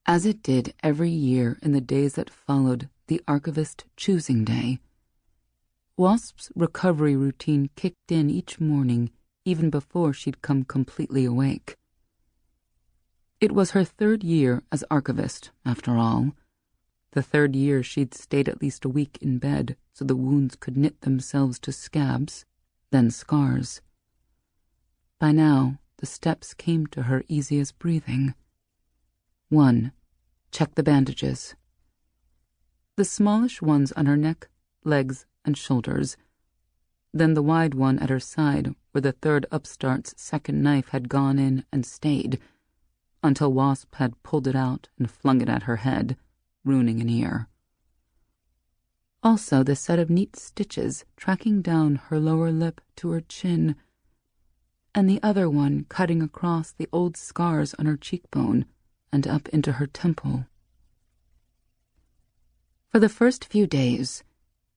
as it did every year in the days that followed the Archivist choosing day. Wasp's recovery routine kicked in each morning, even before she'd come completely awake. It was her 3rd year as Archivist, after all. The 3rd year she'd stayed at least a week in bed so the wounds could knit themselves to scabs, then scars. By now, the steps came to her easy as breathing. 1. Check the bandages. The smallish ones on her neck, legs, and shoulders, then the wide one at her side where the 3rd upstart's 2nd knife had gone in and stayed, until Wasp had pulled it out and flung it at her head, ruining an ear. Also the set of neat stitches tracking down her lower lip to her chin, and the other one cutting across the old scars on her cheekbone and up into her temple. For the first few days,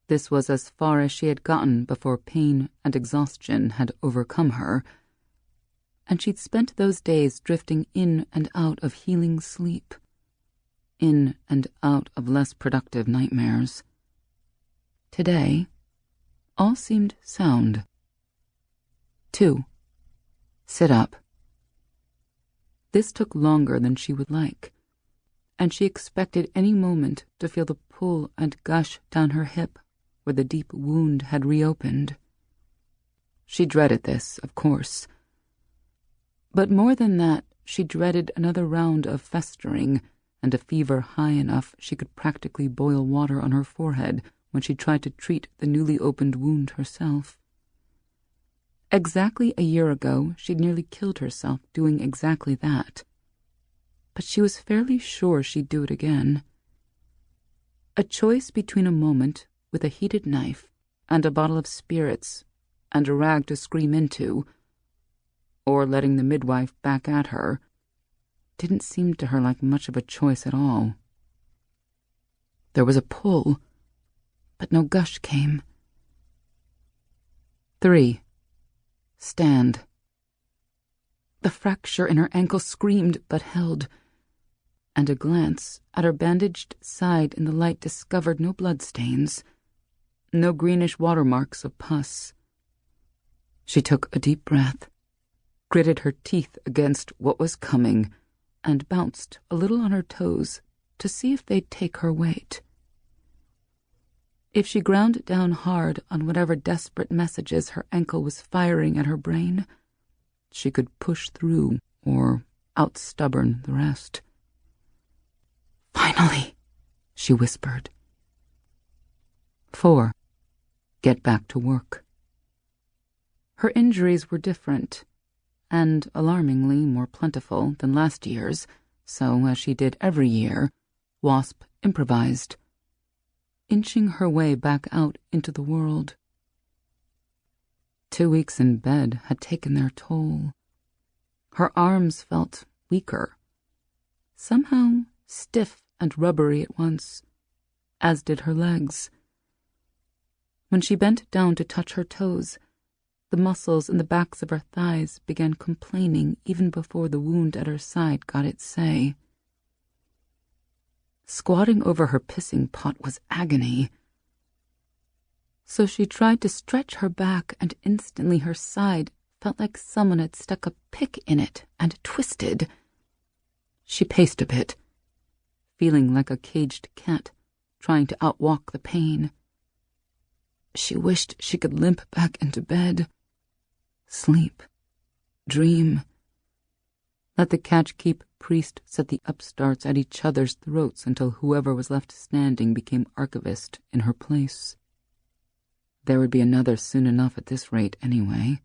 this was as far as she had gotten before pain and exhaustion had overcome her, and she'd spent those days drifting in and out of healing sleep, in and out of less productive nightmares. Today, all seemed sound. 2. Sit up. This took longer than she would like, and she expected any moment to feel the pull and gush down her hip where the deep wound had reopened. She dreaded this, of course. But more than that, she dreaded another round of festering and a fever high enough she could practically boil water on her forehead when she tried to treat the newly opened wound herself. Exactly a year ago, she'd nearly killed herself doing exactly that. But she was fairly sure she'd do it again. A choice between a moment with a heated knife and a bottle of spirits and a rag to scream into, or letting the midwife back at her, didn't seem to her like much of a choice at all. There was a pull, but no gush came. 3. Stand. The fracture in her ankle screamed but held, and a glance at her bandaged side in the light discovered no bloodstains, no greenish watermarks of pus. She took a deep breath, gritted her teeth against what was coming, and bounced a little on her toes to see if they'd take her weight. If she ground down hard on whatever desperate messages her ankle was firing at her brain, she could push through or out-stubborn the rest. "Finally," she whispered. 4. Get back to work. Her injuries were different, and alarmingly more plentiful than last year's, so, as she did every year, Wasp improvised, inching her way back out into the world. 2 weeks in bed had taken their toll. Her arms felt weaker, somehow stiff and rubbery at once, as did her legs. When she bent down to touch her toes, the muscles in the backs of her thighs began complaining even before the wound at her side got its say. Squatting over her pissing pot was agony. So she tried to stretch her back, and instantly her side felt like someone had stuck a pick in it and twisted. She paced a bit, feeling like a caged cat trying to outwalk the pain. She wished she could limp back into bed, sleep, dream. Let the catch-keep priest set the upstarts at each other's throats until whoever was left standing became Archivist in her place. There would be another soon enough at this rate anyway.